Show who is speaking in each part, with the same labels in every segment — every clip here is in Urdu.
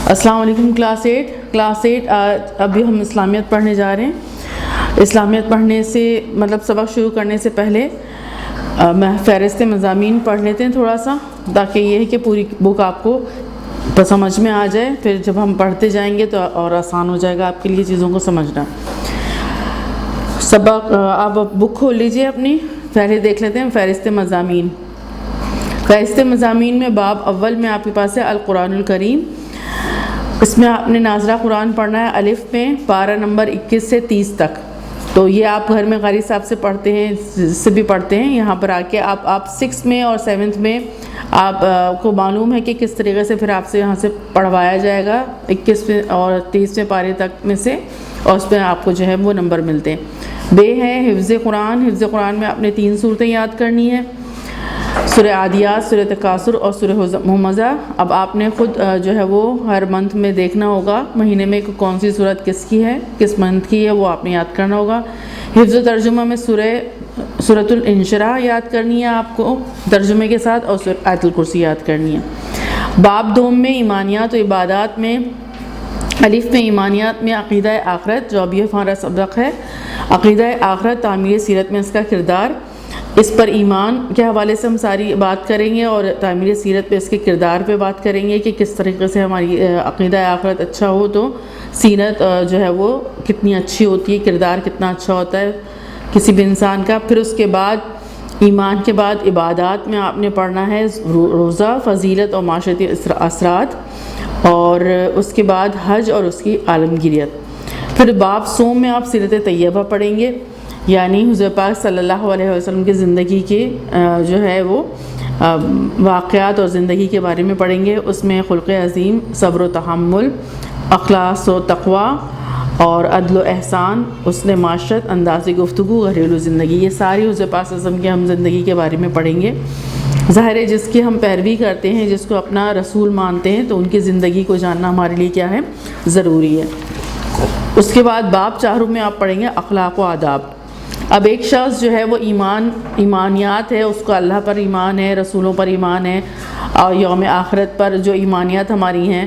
Speaker 1: السلام علیکم کلاس 8 ابھی ہم اسلامیت پڑھنے جا رہے ہیں۔ اسلامیت پڑھنے سے مطلب سبق شروع کرنے سے پہلے فہرست مضامین پڑھ لیتے ہیں تھوڑا سا، تاکہ یہ ہے کہ پوری بک آپ کو سمجھ میں آ جائے، پھر جب ہم پڑھتے جائیں گے تو اور آسان ہو جائے گا آپ کے لیے چیزوں کو سمجھنا۔ سبق آپ بک کھول لیجئے اپنی، پہلے دیکھ لیتے ہیں فہرست مضامین۔ فہرست مضامین میں باب اول میں آپ کے پاس ہے القرآن الکریم۔ اس میں آپ نے ناظرہ قرآن پڑھنا ہے الف میں، پارہ نمبر 21 سے 30 تک۔ تو یہ آپ گھر میں قاری صاحب سے پڑھتے ہیں، جس سے بھی پڑھتے ہیں، یہاں پر آ کے آپ 6 میں اور 7 میں آپ کو معلوم ہے کہ کس طریقے سے پھر آپ سے یہاں سے پڑھوایا جائے گا 21 میں اور 30 میں پارے تک میں سے، اور اس میں آپ کو جو ہے وہ نمبر ملتے ہیں۔ بے ہے حفظ قرآن۔ حفظ قرآن میں آپ نے 3 صورتیں یاد کرنی ہے، سورہ عادیات، سورہ تکاثر اور سورہ ہمزہ۔ اب آپ نے خود جو ہے وہ ہر منتھ میں دیکھنا ہوگا مہینے میں کون سی صورت کس کی ہے، کس منتھ کی ہے، وہ آپ نے یاد کرنا ہوگا۔ حفظ و ترجمہ میں سورۃ الانشراح یاد کرنی ہے آپ کو ترجمے کے ساتھ، اور سورۃ آیت الکرسی یاد کرنی ہے۔ باب دوم میں ایمانیات و عبادات میں الف میں ایمانیات میں عقیدہ آخرت، جو ابھی ہمارا سبق ہے، عقیدہ آخرت، تعمیر سیرت میں اس کا کردار۔ اس پر ایمان کے حوالے سے ہم ساری بات کریں گے، اور تعمیر سیرت پہ اس کے کردار پہ بات کریں گے کہ کس طریقے سے ہماری عقیدہ آخرت اچھا ہو تو سیرت جو ہے وہ کتنی اچھی ہوتی ہے، کردار کتنا اچھا ہوتا ہے کسی بھی انسان کا۔ پھر اس کے بعد ایمان کے بعد عبادات میں آپ نے پڑھنا ہے روزہ، فضیلت اور معاشرتی اثرات، اور اس کے بعد حج اور اس کی عالمگیریت۔ پھر باب صوم میں آپ سیرت طیبہ پڑھیں گے، یعنی حضور پاک صلی اللہ علیہ وسلم کی زندگی کے جو ہے وہ واقعات اور زندگی کے بارے میں پڑھیں گے۔ اس میں خلق عظیم، صبر و تحمل، اخلاص و تقوی اور عدل و احسان، حسن معاشرت، انداز گفتگو، گھریلو زندگی، یہ ساری حضور پاک صلی اللہ علیہ وسلم کی ہم زندگی کے بارے میں پڑھیں گے۔ ظاہر ہے جس کی ہم پیروی کرتے ہیں، جس کو اپنا رسول مانتے ہیں، تو ان کی زندگی کو جاننا ہمارے لیے کیا ہے، ضروری ہے۔ اس کے بعد باب 4 میں آپ پڑھیں گے اخلاق و آداب۔ اب ایک شخص جو ہے وہ ایمانیات ہے، اس کو اللہ پر ایمان ہے، رسولوں پر ایمان ہے، اور یوم آخرت پر جو ایمانیات ہماری ہیں،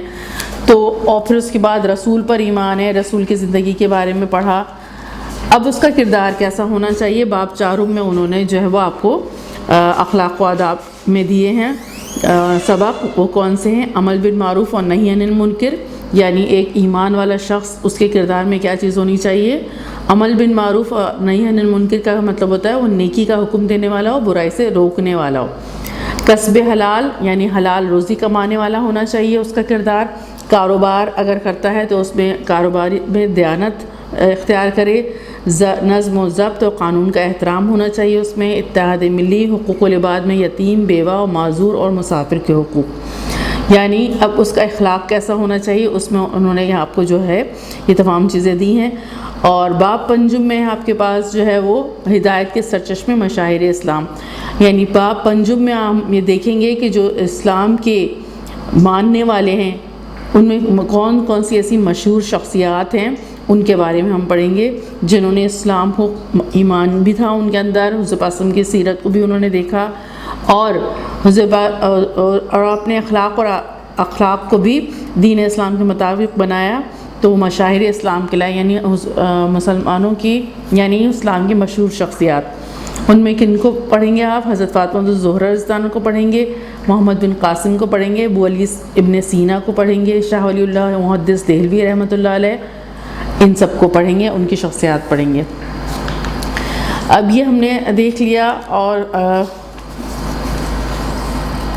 Speaker 1: تو اور پھر اس کے بعد رسول پر ایمان ہے، رسول کی زندگی کے بارے میں پڑھا۔ اب اس کا کردار کیسا ہونا چاہیے، باب 4 میں انہوں نے جو ہے وہ آپ کو اخلاق و آداب میں دیے ہیں سبق۔ وہ کون سے ہیں؟ عمل بالمعروف اور نہی عن المنکر، یعنی ایک ایمان والا شخص، اس کے کردار میں کیا چیز ہونی چاہیے۔ عمل بالمعروف اور نہی عن المنکر کا مطلب ہوتا ہے وہ نیکی کا حکم دینے والا ہو، برائی سے روکنے والا ہو۔ کسب حلال، یعنی حلال روزی کمانے والا ہونا چاہیے اس کا کردار۔ کاروبار اگر کرتا ہے تو اس میں کاروبار میں دیانت اختیار کرے، نظم و ضبط اور قانون کا احترام ہونا چاہیے اس میں۔ اتحاد ملی، حقوق العباد میں یتیم، بیوہ اور معذور اور مسافر کے حقوق، یعنی اب اس کا اخلاق کیسا ہونا چاہیے، اس میں انہوں نے آپ کو جو ہے یہ تمام چیزیں دی ہیں۔ اور باب پنجم میں آپ کے پاس جو ہے وہ ہدایت کے سرچشمے مشاہیر اسلام، یعنی باب پنجم میں ہم یہ دیکھیں گے کہ جو اسلام کے ماننے والے ہیں ان میں کون کون سی ایسی مشہور شخصیات ہیں، ان کے بارے میں ہم پڑھیں گے جنہوں نے اسلام کو، ایمان بھی تھا ان کے اندر، حضور پاک کی سیرت کو بھی انہوں نے دیکھا، اور اپنے اخلاق کو بھی دین اسلام کے مطابق بنایا، تو مشاہیر اسلام کے لائے، یعنی مسلمانوں کی، یعنی اسلام کی مشہور شخصیات۔ ان میں کن کو پڑھیں گے آپ؟ حضرت فاطمہ الزہرا رضی اللہ عنہا کو پڑھیں گے، محمد بن قاسم کو پڑھیں گے، ابو علی ابن سینا کو پڑھیں گے، شاہ ولی اللہ محدث دہلوی رحمۃ اللہ علیہ، ان سب کو پڑھیں گے، ان کی شخصیات پڑھیں گے۔ اب یہ ہم نے دیکھ لیا، اور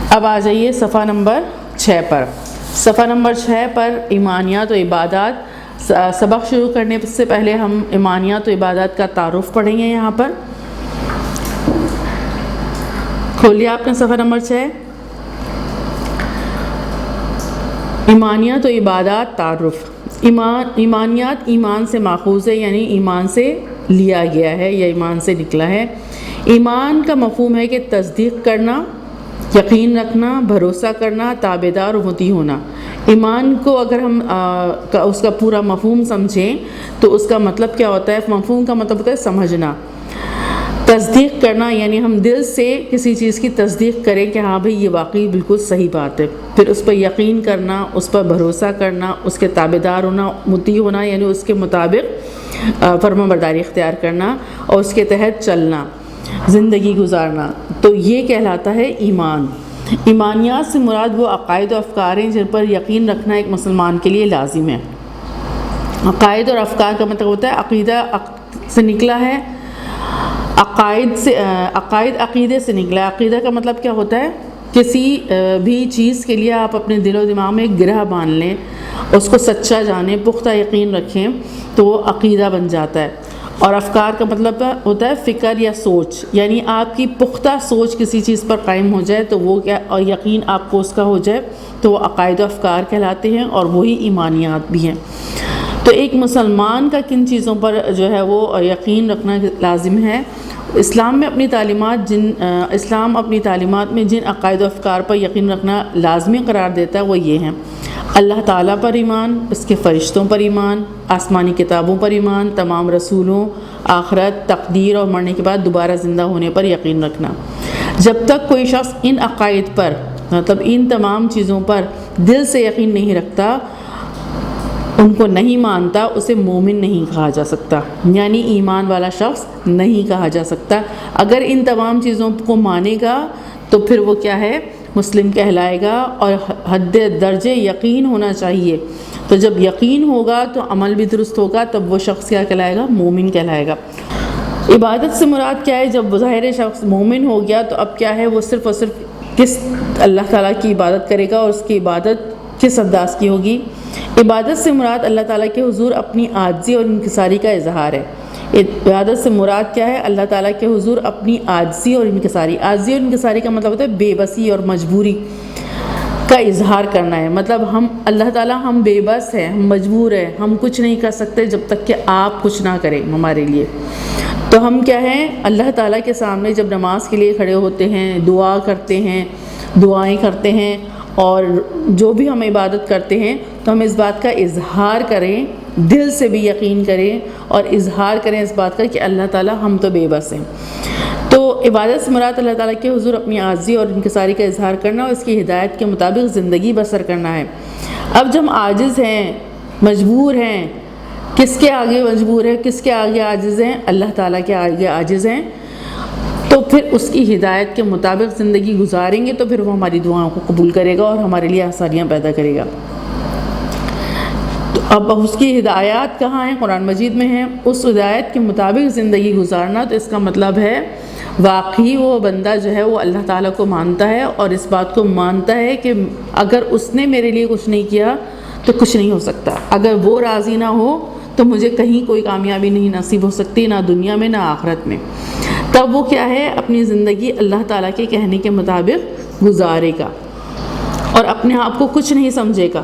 Speaker 1: اب آ جائیے صفحہ نمبر 6 پر۔ صفحہ نمبر 6 پر ایمانیات و عبادات۔ سبق شروع کرنے سے پہلے ہم ایمانیات و عبادات کا تعارف پڑھیں گے۔ یہاں پر کھولیے آپ نے صفحہ نمبر 6، ایمانیات و عبادات تعارف۔ ایمانیات ایمان سے ماخوذ ہے، یعنی ایمان سے لیا گیا ہے یا ایمان سے نکلا ہے۔ ایمان کا مفہوم ہے کہ تصدیق کرنا، یقین رکھنا، بھروسہ کرنا، تابعدار و مطیع ہونا۔ ایمان کو اگر ہم اس کا پورا مفہوم سمجھیں تو اس کا مطلب کیا ہوتا ہے؟ مفہوم کا مطلب ہوتا ہے سمجھنا۔ تصدیق کرنا یعنی ہم دل سے کسی چیز کی تصدیق کریں کہ ہاں بھئی یہ واقعی بالکل صحیح بات ہے، پھر اس پر یقین کرنا، اس پر بھروسہ کرنا، اس کے تابعدار ہونا، مطیع ہونا یعنی اس کے مطابق فرما برداری اختیار کرنا اور اس کے تحت چلنا، زندگی گزارنا، تو یہ کہلاتا ہے ایمان۔ ایمانیات سے مراد وہ عقائد و افکار ہیں جن پر یقین رکھنا ایک مسلمان کے لیے لازم ہے۔ عقائد اور افکار کا مطلب ہوتا ہے عقیدہ سے نکلا ہے، عقائد عقیدے سے نکلا ہے۔ عقیدہ کا مطلب کیا ہوتا ہے؟ کسی بھی چیز کے لیے آپ اپنے دل و دماغ میں ایک گرہ باندھ لیں، اس کو سچا جانیں، پختہ یقین رکھیں تو وہ عقیدہ بن جاتا ہے۔ اور افکار کا مطلب ہوتا ہے فکر یا سوچ، یعنی آپ کی پختہ سوچ کسی چیز پر قائم ہو جائے تو وہ کیا، اور یقین آپ کو اس کا ہو جائے تو وہ عقائد و افکار کہلاتے ہیں اور وہی ایمانیات بھی ہیں۔ تو ایک مسلمان کا کن چیزوں پر جو ہے وہ یقین رکھنا لازم ہے؟ اسلام اپنی تعلیمات میں جن عقائد و افکار پر یقین رکھنا لازمی قرار دیتا ہے وہ یہ ہیں: اللہ تعالیٰ پر ایمان، اس کے فرشتوں پر ایمان، آسمانی کتابوں پر ایمان، تمام رسولوں، آخرت، تقدیر اور مرنے کے بعد دوبارہ زندہ ہونے پر یقین رکھنا۔ جب تک کوئی شخص ان عقائد پر مطلب ان تمام چیزوں پر دل سے یقین نہیں رکھتا، ان کو نہیں مانتا، اسے مومن نہیں کہا جا سکتا، یعنی ایمان والا شخص نہیں کہا جا سکتا۔ اگر ان تمام چیزوں کو مانے گا تو پھر وہ کیا ہے؟ مسلم کہلائے گا، اور حد درجے یقین ہونا چاہیے۔ تو جب یقین ہوگا تو عمل بھی درست ہوگا، تب وہ شخص کیا کہلائے گا؟ مومن کہلائے گا۔ عبادت سے مراد کیا ہے؟ جب ظاہر شخص مومن ہو گیا تو اب کیا ہے؟ وہ صرف اور صرف کس اللہ تعالیٰ کی عبادت کرے گا، اور اس کی عبادت کس انداز کی ہوگی؟ عبادت سے مراد اللہ تعالیٰ کے حضور اپنی عاجزی اور انکساری کا اظہار ہے۔ عبادت سے مراد کیا ہے؟ اللہ تعالیٰ کے حضور اپنی عاجزی اور انکساری۔ عاجزی اور انکساری کا مطلب ہوتا ہے بے بسی اور مجبوری کا اظہار کرنا ہے۔ مطلب ہم اللہ تعالیٰ ہم بے بس ہیں، ہم مجبور ہیں، ہم کچھ نہیں کر سکتے جب تک کہ آپ کچھ نہ کریں ہمارے لیے۔ تو ہم کیا ہیں؟ اللہ تعالیٰ کے سامنے جب نماز کے لیے کھڑے ہوتے ہیں، دعا کرتے ہیں، دعائیں کرتے ہیں، اور جو بھی ہم عبادت کرتے ہیں تو ہم اس بات کا اظہار کریں، دل سے بھی یقین کریں اور اظہار کریں اس بات کا کہ اللہ تعالیٰ ہم تو بے بس ہیں۔ تو عبادت سے مراد اللہ تعالیٰ کے حضور اپنی عاجزی اور انکساری کا اظہار کرنا اور اس کی ہدایت کے مطابق زندگی بسر کرنا ہے۔ اب جب ہم عاجز ہیں، مجبور ہیں، کس کے آگے مجبور ہیں، کس کے آگے عاجز ہیں؟ اللہ تعالیٰ کے آگے عاجز ہیں، تو پھر اس کی ہدایت کے مطابق زندگی گزاریں گے تو پھر وہ ہماری دعاؤں کو قبول کرے گا اور ہمارے لیے آسانیاں پیدا کرے گا۔ تو اب اس کی ہدایات کہاں ہیں؟ قرآن مجید میں ہیں۔ اس ہدایت کے مطابق زندگی گزارنا، تو اس کا مطلب ہے واقعی وہ بندہ جو ہے وہ اللہ تعالیٰ کو مانتا ہے اور اس بات کو مانتا ہے کہ اگر اس نے میرے لیے کچھ نہیں کیا تو کچھ نہیں ہو سکتا، اگر وہ راضی نہ ہو تو مجھے کہیں کوئی کامیابی نہیں نصیب ہو سکتی، نہ دنیا میں نہ آخرت میں۔ تب وہ کیا ہے؟ اپنی زندگی اللہ تعالیٰ کے کہنے کے مطابق گزارے گا اور اپنے آپ کو کچھ نہیں سمجھے گا۔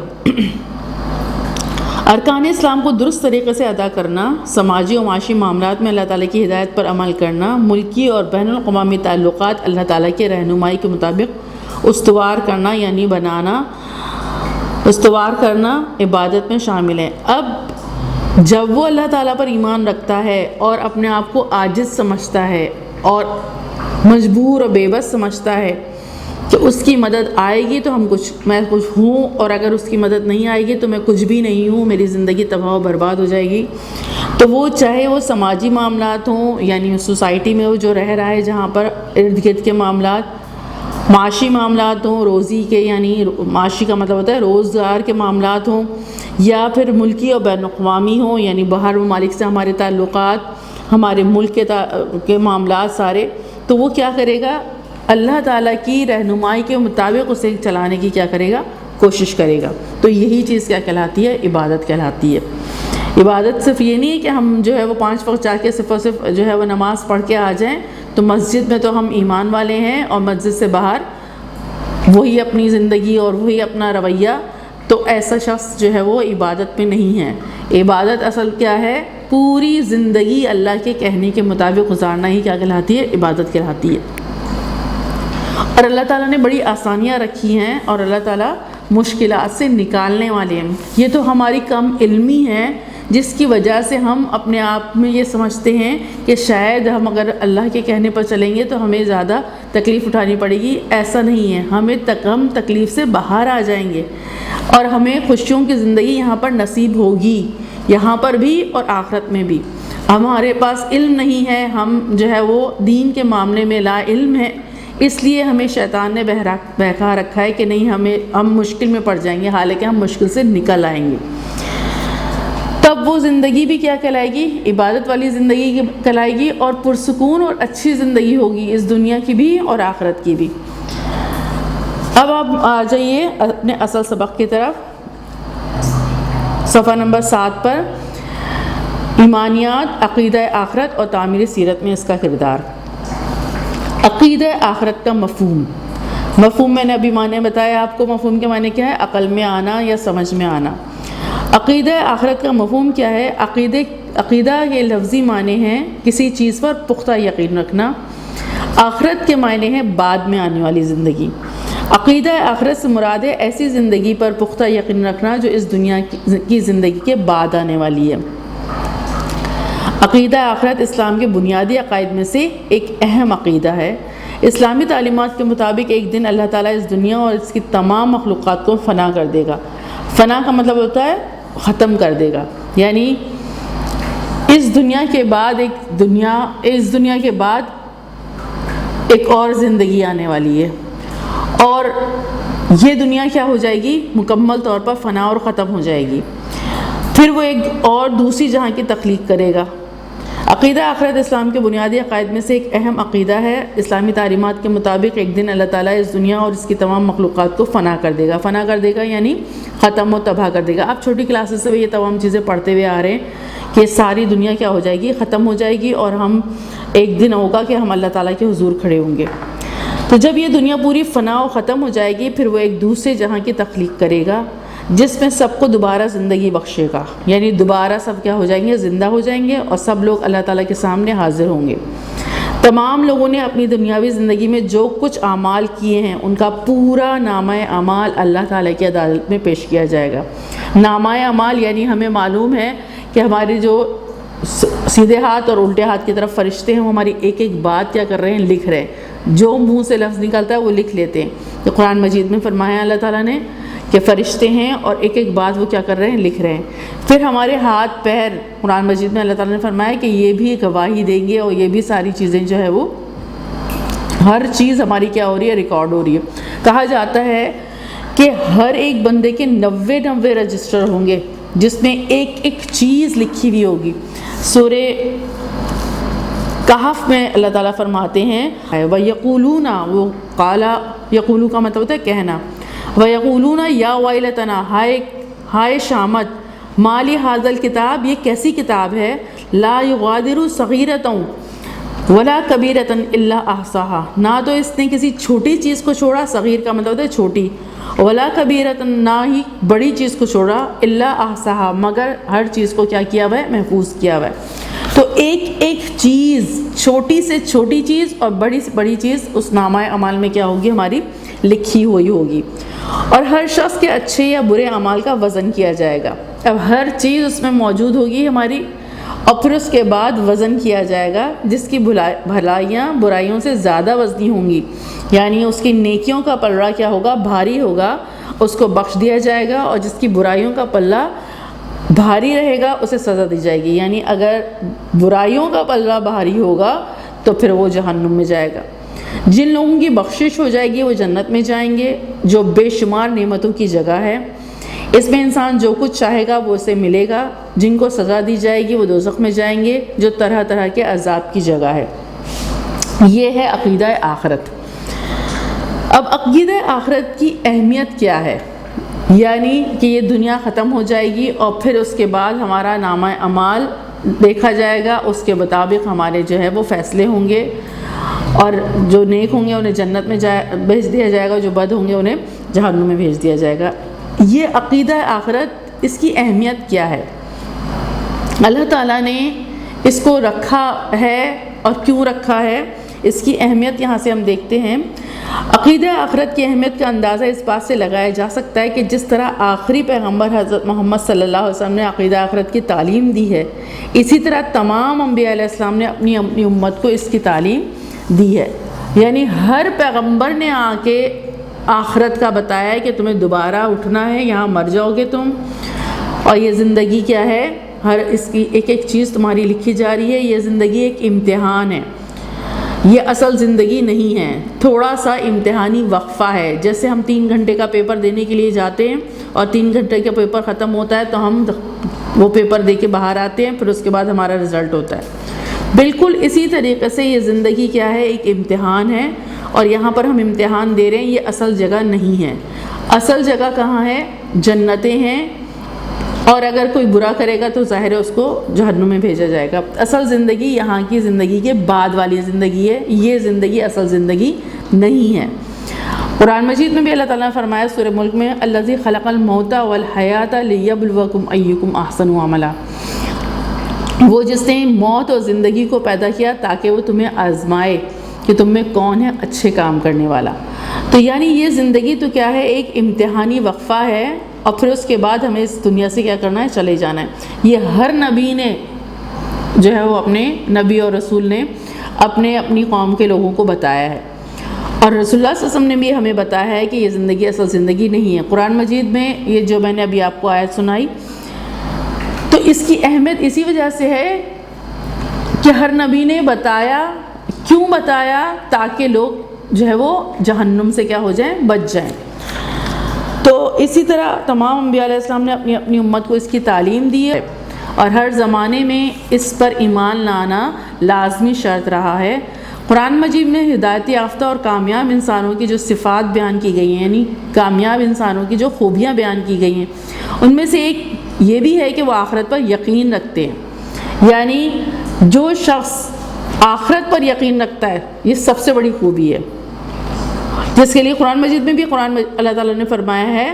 Speaker 1: ارکان اسلام کو درست طریقے سے ادا کرنا، سماجی و معاشی معاملات میں اللہ تعالیٰ کی ہدایت پر عمل کرنا، ملکی اور بین الاقوامی تعلقات اللہ تعالیٰ کے رہنمائی کے مطابق استوار کرنا یعنی استوار کرنا عبادت میں شامل ہے۔ اب جب وہ اللہ تعالیٰ پر ایمان رکھتا ہے اور اپنے آپ کو عاجز سمجھتا ہے اور مجبور اور بے بس سمجھتا ہے کہ اس کی مدد آئے گی تو میں کچھ ہوں، اور اگر اس کی مدد نہیں آئے گی تو میں کچھ بھی نہیں ہوں، میری زندگی تباہ و برباد ہو جائے گی، تو وہ چاہے وہ سماجی معاملات ہوں یعنی سوسائٹی میں وہ جو رہ رہا ہے جہاں پر ارد گرد کے معاملات، معاشی معاملات ہوں، روزی کے یعنی معاشی کا مطلب ہوتا ہے روزگار کے معاملات ہوں، یا پھر ملکی اور بین الاقوامی ہوں یعنی باہر ممالک سے ہمارے تعلقات، ہمارے ملک کے معاملات سارے، تو وہ کیا کرے گا؟ اللہ تعالیٰ کی رہنمائی کے مطابق اسے چلانے کی کیا کرے گا؟ کوشش کرے گا۔ تو یہی چیز کیا کہلاتی ہے؟ عبادت کہلاتی ہے۔ عبادت صرف یہ نہیں ہے کہ ہم جو ہے وہ 5 وقت جا کے صرف جو ہے وہ نماز پڑھ کے آ جائیں، تو مسجد میں تو ہم ایمان والے ہیں اور مسجد سے باہر وہی اپنی زندگی اور وہی اپنا رویہ، تو ایسا شخص جو ہے وہ عبادت میں نہیں ہے۔ عبادت اصل کیا ہے؟ پوری زندگی اللہ کے کہنے کے مطابق گزارنا ہی کیا کہلاتی ہے؟ عبادت کہلاتی ہے۔ اور اللہ تعالیٰ نے بڑی آسانیاں رکھی ہیں اور اللہ تعالیٰ مشکلات سے نکالنے والے ہیں۔ یہ تو ہماری کم علمی ہے جس کی وجہ سے ہم اپنے آپ میں یہ سمجھتے ہیں کہ شاید ہم اگر اللہ کے کہنے پر چلیں گے تو ہمیں زیادہ تکلیف اٹھانی پڑے گی. ایسا نہیں ہے, ہم تکلیف سے باہر آ جائیں گے اور ہمیں خوشیوں کی زندگی یہاں پر نصیب ہوگی, یہاں پر بھی اور آخرت میں بھی. ہمارے پاس علم نہیں ہے, ہم جو ہے وہ دین کے معاملے میں لا علم ہے, اس لیے ہمیں شیطان نے بہکا رکھا ہے کہ نہیں ہم مشکل میں پڑ جائیں گے, حالانکہ ہم مشکل سے نکل آئیں گے. تب وہ زندگی بھی کیا کہلائے گی؟ عبادت والی زندگی کہلائے گی, اور پرسکون اور اچھی زندگی ہوگی, اس دنیا کی بھی اور آخرت کی بھی. اب آپ آ جائیے اپنے اصل سبق کی طرف, صفحہ نمبر 7 پر. ایمانیات, عقیدہ آخرت اور تعمیر سیرت میں اس کا کردار. عقیدہ آخرت کا مفہوم میں نے ابھی معنی بتایا آپ کو. مفہوم کے معنی کیا ہے؟ عقل میں آنا یا سمجھ میں آنا. عقیدہ آخرت کا مفہوم کیا ہے؟ عقیدہ کے لفظی معنی ہیں کسی چیز پر پختہ یقین رکھنا. آخرت کے معنی ہیں بعد میں آنے والی زندگی. عقیدہ آخرت سے مراد ہے ایسی زندگی پر پختہ یقین رکھنا جو اس دنیا کی زندگی کے بعد آنے والی ہے. عقیدہ آخرت اسلام کے بنیادی عقائد میں سے ایک اہم عقیدہ ہے. اسلامی تعلیمات کے مطابق ایک دن اللہ تعالیٰ اس دنیا اور اس کی تمام مخلوقات کو فنا کر دے گا. فنا کا مطلب ہوتا ہے ختم کر دے گا, یعنی اس دنیا کے بعد ایک اور زندگی آنے والی ہے, اور یہ دنیا کیا ہو جائے گی؟ مکمل طور پر فنا اور ختم ہو جائے گی. پھر وہ ایک اور دوسری جہاں کی تخلیق کرے گا. عقیدہ آخرت اسلام کے بنیادی عقائد میں سے ایک اہم عقیدہ ہے. اسلامی تعلیمات کے مطابق ایک دن اللہ تعالیٰ اس دنیا اور اس کی تمام مخلوقات کو فنا کر دے گا. فنا کر دے گا یعنی ختم و تباہ کر دے گا. آپ چھوٹی کلاسز سے بھی یہ تمام چیزیں پڑھتے ہوئے آ رہے ہیں کہ ساری دنیا کیا ہو جائے گی؟ ختم ہو جائے گی, اور ہم ایک دن ہوگا کہ ہم اللہ تعالیٰ کے حضور کھڑے ہوں گے. تو جب یہ دنیا پوری فنا و ختم ہو جائے گی, پھر وہ ایک دوسرے جہاں کی تخلیق کرے گا جس میں سب کو دوبارہ زندگی بخشے گا. یعنی دوبارہ سب کیا ہو جائیں گے؟ زندہ ہو جائیں گے, اور سب لوگ اللہ تعالیٰ کے سامنے حاضر ہوں گے. تمام لوگوں نے اپنی دنیاوی زندگی میں جو کچھ اعمال کیے ہیں ان کا پورا نامہ اعمال اللہ تعالیٰ کی عدالت میں پیش کیا جائے گا. نامہ اعمال یعنی ہمیں معلوم ہے کہ ہمارے جو سیدھے ہاتھ اور الٹے ہاتھ کی طرف فرشتے ہیں وہ ہماری ایک ایک بات کیا کر رہے ہیں؟ لکھ رہے ہیں. جو منہ سے لفظ نکلتا ہے وہ لکھ لیتے ہیں. تو قرآن مجید میں فرمایا اللہ تعالیٰ نے کہ فرشتے ہیں اور ایک ایک بات وہ کیا کر رہے ہیں؟ لکھ رہے ہیں. پھر ہمارے ہاتھ پیر, قرآن مجید میں اللہ تعالیٰ نے فرمایا کہ یہ بھی گواہی دیں گے, اور یہ بھی ساری چیزیں جو ہے وہ ہر چیز ہماری کیا ہو رہی ہے؟ ریکارڈ ہو رہی ہے. کہا جاتا ہے کہ ہر ایک بندے کے 90 رجسٹر ہوں گے جس میں ایک ایک چیز لکھی ہوئی ہوگی. سورہ کہف میں اللہ تعالیٰ فرماتے ہیں وَيَقُولُونَ, وہ قالا یقولو کا مطلب ہوتا ہے کہنا, وَيَقُولُونَ یا وَيْلَتَنَا, ہائے شامت, مَالِ هَذَا الْكِتَابِ, یہ کیسی کتاب ہے, لَا يُغَادِرُ صَغِيرَةً وَلَا كَبِيرَةً إِلَّا أَحْصَاهَا, نہ تو اس نے کسی چھوٹی چیز کو چھوڑا, صغیر کا مطلب ہوتا ہے چھوٹی, وَلَا كَبِيرَةً, نہ ہی بڑی چیز کو چھوڑا, إِلَّا أَحْصَاهَا, مگر ہر چیز کو کیا کیا ہوا ہے؟ محفوظ کیا ہوا ہے. تو ایک ایک چیز, چھوٹی سے چھوٹی چیز اور بڑی سے بڑی چیز اس نامہ اعمال میں کیا ہوگی؟ ہماری لکھی ہوئی ہوگی. اور ہر شخص کے اچھے یا برے اعمال کا وزن کیا جائے گا. اب ہر چیز اس میں موجود ہوگی ہماری, اور پھر اس کے بعد وزن کیا جائے گا. جس کی بھلائیاں برائیوں سے زیادہ وزنی ہوں گی, یعنی اس کی نیکیوں کا پلڑا کیا ہوگا؟ بھاری ہوگا, اس کو بخش دیا جائے گا, اور جس کی برائیوں کا پلہ بھاری رہے گا اسے سزا دی جائے گی. یعنی اگر برائیوں کا پلہ بھاری ہوگا تو پھر وہ جہنم میں جائے گا. جن لوگوں کی بخشش ہو جائے گی وہ جنت میں جائیں گے, جو بے شمار نعمتوں کی جگہ ہے. اس میں انسان جو کچھ چاہے گا وہ اسے ملے گا. جن کو سزا دی جائے گی وہ دوزخ میں جائیں گے, جو طرح طرح کے عذاب کی جگہ ہے. یہ ہے عقیدہ آخرت. اب عقیدہ آخرت کی اہمیت کیا ہے؟ یعنی کہ یہ دنیا ختم ہو جائے گی اور پھر اس کے بعد ہمارا نامہ اعمال دیکھا جائے گا, اس کے مطابق ہمارے جو ہے وہ فیصلے ہوں گے, اور جو نیک ہوں گے انہیں جنت میں بھیج دیا جائے گا, جو بد ہوں گے انہیں جہنم میں بھیج دیا جائے گا. یہ عقیدہ آخرت, اس کی اہمیت کیا ہے؟ اللہ تعالیٰ نے اس کو رکھا ہے, اور کیوں رکھا ہے؟ اس کی اہمیت یہاں سے ہم دیکھتے ہیں۔ عقیدہ آخرت کی اہمیت کا اندازہ اس بات سے لگایا جا سکتا ہے کہ جس طرح آخری پیغمبر حضرت محمد صلی اللہ علیہ وسلم نے عقیدہ آخرت کی تعلیم دی ہے، اسی طرح تمام انبیاء علیہ السلام نے اپنی امت کو اس کی تعلیم دی ہے۔ یعنی ہر پیغمبر نے آ کے آخرت کا بتایا ہے کہ تمہیں دوبارہ اٹھنا ہے، یہاں مر جاؤ گے تم، اور یہ زندگی کیا ہے، ہر اس کی ایک ایک چیز تمہاری لکھی جا رہی ہے۔ یہ زندگی ایک امتحان ہے، یہ اصل زندگی نہیں ہے، تھوڑا سا امتحانی وقفہ ہے۔ جیسے ہم 3 گھنٹے کا پیپر دینے کے لیے جاتے ہیں اور 3 گھنٹے کا پیپر ختم ہوتا ہے تو ہم وہ پیپر دے کے باہر آتے ہیں، پھر اس کے بعد ہمارا رزلٹ ہوتا ہے۔ بالکل اسی طریقے سے یہ زندگی کیا ہے، ایک امتحان ہے، اور یہاں پر ہم امتحان دے رہے ہیں، یہ اصل جگہ نہیں ہے۔ اصل جگہ کہاں ہے؟ جنتیں ہیں، اور اگر کوئی برا کرے گا تو ظاہر ہے اس کو جہنم میں بھیجا جائے گا۔ اصل زندگی یہاں کی زندگی کے بعد والی زندگی ہے، یہ زندگی اصل زندگی نہیں ہے۔ قرآن مجید میں بھی اللہ تعالیٰ نے فرمایا سورہ ملک میں، الذی خلق الموت والحیات لیبلوکم ایکم احسن عملا، وہ جس نے موت اور زندگی کو پیدا کیا تاکہ وہ تمہیں آزمائے کہ تم میں کون ہے اچھے کام کرنے والا۔ تو یعنی یہ زندگی تو کیا ہے، ایک امتحانی وقفہ ہے، اور پھر اس کے بعد ہمیں اس دنیا سے کیا کرنا ہے، چلے جانا ہے۔ یہ ہر نبی نے جو ہے وہ اپنے نبی اور رسول نے اپنی قوم کے لوگوں کو بتایا ہے، اور رسول اللہ صلی اللہ علیہ وسلم نے بھی ہمیں بتایا ہے کہ یہ زندگی اصل زندگی نہیں ہے۔ قرآن مجید میں یہ جو میں نے ابھی آپ کو آیت سنائی، تو اس کی اہمیت اسی وجہ سے ہے کہ ہر نبی نے بتایا، کیوں بتایا؟ تاکہ لوگ جو ہے وہ جہنم سے کیا ہو جائیں، بچ جائیں۔ تو اسی طرح تمام انبیاء علیہ السلام نے اپنی امت کو اس کی تعلیم دی ہے، اور ہر زمانے میں اس پر ایمان لانا لازمی شرط رہا ہے۔ قرآن مجید میں ہدایت یافتہ اور کامیاب انسانوں کی جو صفات بیان کی گئی ہیں، یعنی کامیاب انسانوں کی جو خوبیاں بیان کی گئی ہیں، ان میں سے ایک یہ بھی ہے کہ وہ آخرت پر یقین رکھتے ہیں۔ یعنی جو شخص آخرت پر یقین رکھتا ہے، یہ سب سے بڑی خوبی ہے، جس کے لیے قرآن مجید میں بھی اللہ تعالیٰ نے فرمایا ہے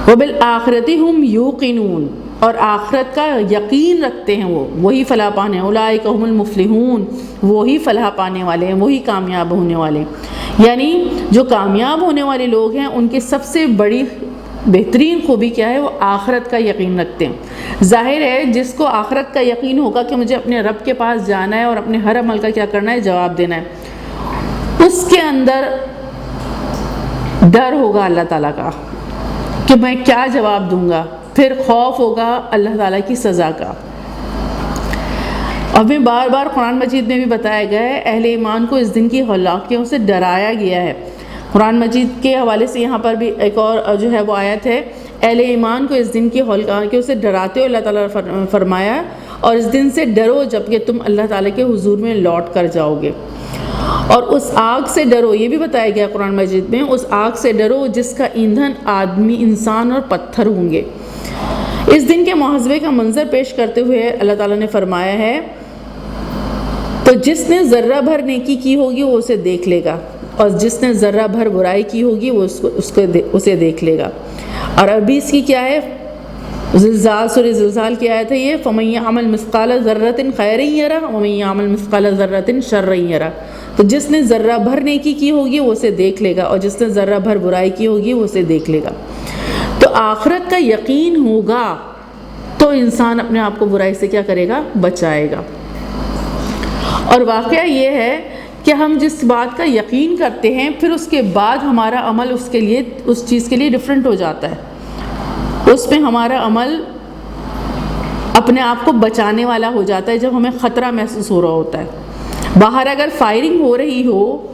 Speaker 1: وَبِالْآخِرَةِ هُمْ يُوقِنُونَ، اور آخرت کا یقین رکھتے ہیں، وہی فلاح پانے، اولئک هم المفلحون، وہی فلاح پانے والے ہیں، وہی کامیاب ہونے والے ہیں۔ یعنی جو کامیاب ہونے والے لوگ ہیں، ان کی سب سے بڑی بہترین خوبی کیا ہے؟ وہ آخرت کا یقین رکھتے ہیں۔ ظاہر ہے جس کو آخرت کا یقین ہوگا کہ مجھے اپنے رب کے پاس جانا ہے اور اپنے ہر عمل کا کیا کرنا ہے، جواب دینا ہے، اس کے اندر ڈر ہوگا اللہ تعالیٰ کا کہ میں کیا جواب دوں گا، پھر خوف ہوگا اللہ تعالیٰ کی سزا کا۔ اور بار بار قرآن مجید میں بھی بتایا گیا ہے، اہل ایمان کو اس دن کی ہلاکتوں سے ڈرایا گیا ہے۔ قرآن مجید کے حوالے سے یہاں پر بھی ایک اور جو ہے وہ آیت ہے، اہل ایمان کو اس دن کی ہلاکتوں سے ڈراتے ہو اللہ تعالیٰ نے فرمایا، اور اس دن سے ڈرو جبکہ تم اللہ تعالیٰ کے حضور میں لوٹ کر جاؤ گے، اور اس آگ سے ڈرو، یہ بھی بتایا گیا قرآن مجید میں، اس آگ سے ڈرو جس کا ایندھن آدمی، انسان اور پتھر ہوں گے۔ اس دن کے محاسبے کا منظر پیش کرتے ہوئے اللہ تعالیٰ نے فرمایا ہے، تو جس نے ذرہ بھر نیکی کی ہوگی وہ اسے دیکھ لے گا، اور جس نے ذرہ بھر برائی کی ہوگی وہ اسے دیکھ لے گا۔ اور عربی اس کی کیا ہے؟ زلزال، سورہ زلزال کی آیت ہے یہ، فَمَن يَعْمَلْ مِثْقَالَ ذَرَّةٍ خَيْرًا يَرَهُ وَمَن يَعْمَلْ مِثْقَالَ ذَرَّةٍ شَرًّا يَرَهُ، تو جس نے ذرہ بھر نیکی کی ہوگی وہ اسے دیکھ لے گا، اور جس نے ذرہ بھر برائی کی ہوگی وہ اسے دیکھ لے گا۔ تو آخرت کا یقین ہوگا تو انسان اپنے آپ کو برائی سے کیا کرے گا؟ بچائے گا۔ اور واقعہ یہ ہے کہ ہم جس بات کا یقین کرتے ہیں، پھر اس کے بعد ہمارا عمل اس چیز کے لیے ڈیفرنٹ ہو جاتا ہے، اس میں ہمارا عمل اپنے آپ کو بچانے والا ہو جاتا ہے جب ہمیں خطرہ محسوس ہو رہا ہوتا ہے۔ باہر اگر فائرنگ ہو رہی ہو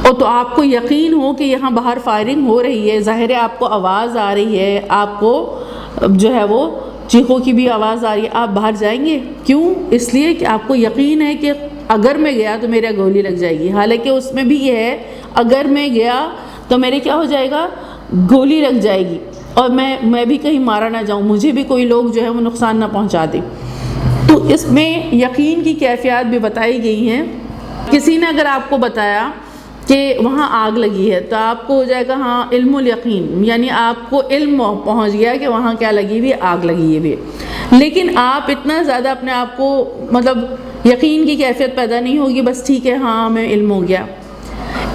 Speaker 1: تو آپ کو یقین ہو کہ یہاں باہر فائرنگ ہو رہی ہے، ظاہر ہے آپ کو آواز آ رہی ہے، آپ کو جو ہے وہ چیخوں کی بھی آواز آ رہی ہے، آپ باہر جائیں گے؟ کیوں؟ اس لیے کہ آپ کو یقین ہے کہ اگر میں گیا تو میرا گولی لگ جائے گی، حالانکہ اس میں بھی یہ ہے اگر میں گیا تو میرے کیا ہو جائے گا؟ گولی لگ جائے گی، اور میں بھی کہیں مارا نہ جاؤں، مجھے بھی کوئی لوگ جو ہے وہ نقصان نہ پہنچا دیں۔ تو اس میں یقین کی کیفیات بھی بتائی گئی ہیں۔ کسی نے اگر آپ کو بتایا کہ وہاں آگ لگی ہے تو آپ کو ہو جائے گا ہاں علم الیقین، یعنی آپ کو علم پہنچ گیا کہ وہاں کیا لگی ہوئی؟ آگ لگی ہوئی ہے۔ لیکن آپ اتنا زیادہ اپنے آپ کو یقین کی کیفیت پیدا نہیں ہوگی بس ٹھیک ہے ہاں ہمیں علم ہو گیا۔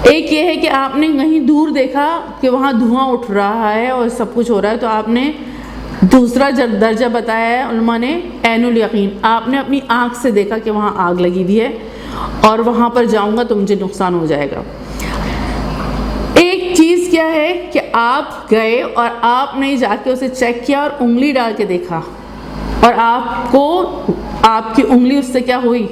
Speaker 1: ایک یہ ہے کہ آپ نے کہیں دور دیکھا کہ وہاں دھواں اٹھ رہا ہے اور سب کچھ ہو رہا ہے، تو آپ نے دوسرا درجہ بتایا ہے علماء نے عین الیقین، آپ نے اپنی آنکھ سے دیکھا کہ وہاں آگ لگی ہوئی ہے اور وہاں پر جاؤں گا تو مجھے نقصان ہو جائے گا۔ ایک چیز کیا ہے کہ آپ گئے اور آپ نے جا کے اسے چیک کیا اور انگلی ڈال کے دیکھا، اور آپ کو آپ کی انگلی اس سے کیا ہوئی،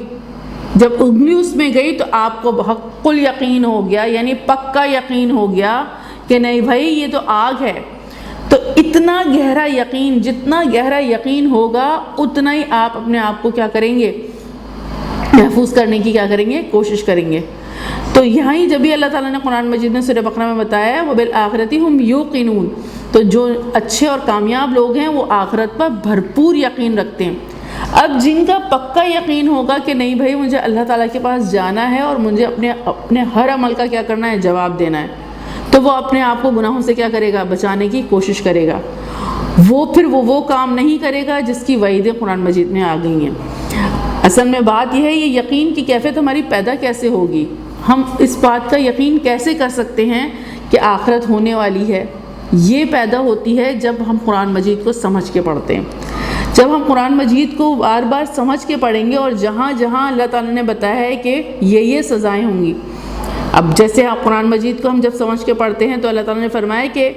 Speaker 1: جب انگلی اس میں گئی تو آپ کو حق الیقین ہو گیا، یعنی پکا یقین ہو گیا کہ نہیں بھائی یہ تو آگ ہے۔ تو اتنا گہرا یقین، جتنا گہرا یقین ہوگا اتنا ہی آپ اپنے آپ کو کیا کریں گے، محفوظ کرنے کی کیا کریں گے، کوشش کریں گے۔ تو یہاں ہی جب بھی اللہ تعالیٰ نے قرآن مجید میں سورہ بقرہ میں بتایا ہے وَبِالْآخِرَةِ هُمْ يُوقِنُونَ، تو جو اچھے اور کامیاب لوگ ہیں وہ آخرت پر بھرپور یقین رکھتے ہیں۔ اب جن کا پکا یقین ہوگا کہ نہیں بھائی مجھے اللہ تعالیٰ کے پاس جانا ہے اور مجھے اپنے ہر عمل کا کیا کرنا ہے، جواب دینا ہے، تو وہ اپنے آپ کو گناہوں سے کیا کرے گا، بچانے کی کوشش کرے گا۔ پھر وہ کام نہیں کرے گا جس کی وعیدیں قرآن مجید میں آ گئی ہیں۔ اصل میں بات یہ ہے یہ یقین کی کیفیت ہماری پیدا کیسے ہوگی، ہم اس بات کا یقین کیسے کر سکتے ہیں کہ آخرت ہونے والی ہے؟ یہ پیدا ہوتی ہے جب ہم قرآن مجید کو سمجھ کے پڑھتے ہیں۔ جب ہم قرآن مجید کو بار بار سمجھ کے پڑھیں گے اور جہاں جہاں اللہ تعالیٰ نے بتایا ہے کہ یہ سزائیں ہوں گی، اب جیسے آپ قرآن مجید کو ہم جب سمجھ کے پڑھتے ہیں تو اللہ تعالیٰ نے فرمایا کہ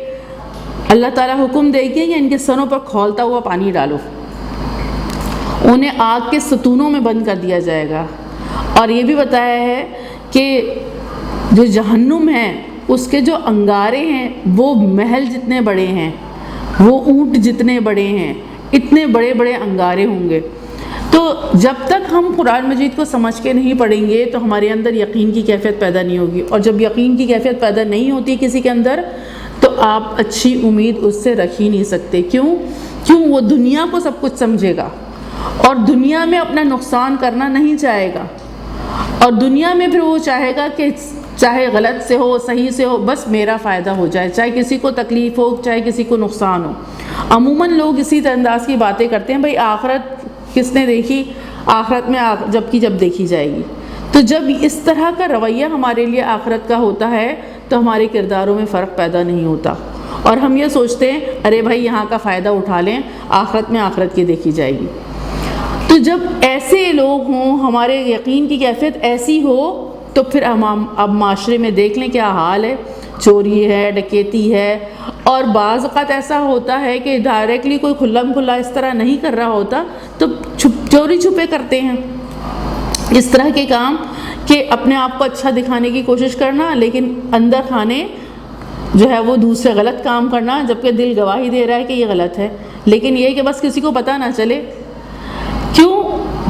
Speaker 1: اللہ تعالیٰ حکم دے گی کہ ان کے سروں پر کھولتا ہوا پانی ڈالو، انہیں آگ کے ستونوں میں بند کر دیا جائے گا، اور یہ بھی بتایا ہے کہ جو جہنم ہے اس کے جو انگارے ہیں وہ محل جتنے بڑے ہیں، وہ اونٹ جتنے بڑے ہیں، اتنے بڑے بڑے انگارے ہوں گے۔ تو جب تک ہم قرآن مجید کو سمجھ کے نہیں پڑھیں گے تو ہمارے اندر یقین کی کیفیت پیدا نہیں ہوگی، اور جب یقین کی کیفیت پیدا نہیں ہوتی کسی کے اندر تو آپ اچھی امید اس سے رکھ ہی نہیں سکتے۔ کیوں؟ وہ دنیا کو سب کچھ سمجھے گا اور دنیا میں اپنا نقصان کرنا نہیں چاہے گا، اور دنیا میں پھر وہ چاہے گا کہ چاہے غلط سے ہو صحیح سے ہو بس میرا فائدہ ہو جائے، چاہے کسی کو تکلیف ہو چاہے کسی کو نقصان ہو۔ عموماً لوگ اسی انداز کی باتیں کرتے ہیں، بھائی آخرت کس نے دیکھی، آخرت میں جب دیکھی جائے گی۔ تو جب اس طرح کا رویہ ہمارے لیے آخرت کا ہوتا ہے تو ہمارے کرداروں میں فرق پیدا نہیں ہوتا، اور ہم یہ سوچتے ہیں ارے بھائی یہاں کا فائدہ اٹھا لیں، آخرت میں آخرت کی دیکھی جائے گی۔ تو جب ایسے لوگ ہوں، ہمارے یقین کی کیفیت ایسی ہو، تو پھر اب معاشرے میں دیکھ لیں کیا حال ہے، چوری ہے، ڈکیتی ہے، اور بعض اوقات ایسا ہوتا ہے کہ ڈائریکٹلی کوئی کھلم کھلا اس طرح نہیں کر رہا ہوتا تو چوری چھپے کرتے ہیں اس طرح کے کام، کہ اپنے آپ کو اچھا دکھانے کی کوشش کرنا لیکن اندر کھانے جو ہے وہ دوسرے غلط کام کرنا، جبکہ دل گواہی دے رہا ہے کہ یہ غلط ہے، لیکن یہ کہ بس کسی کو پتہ نہ چلے۔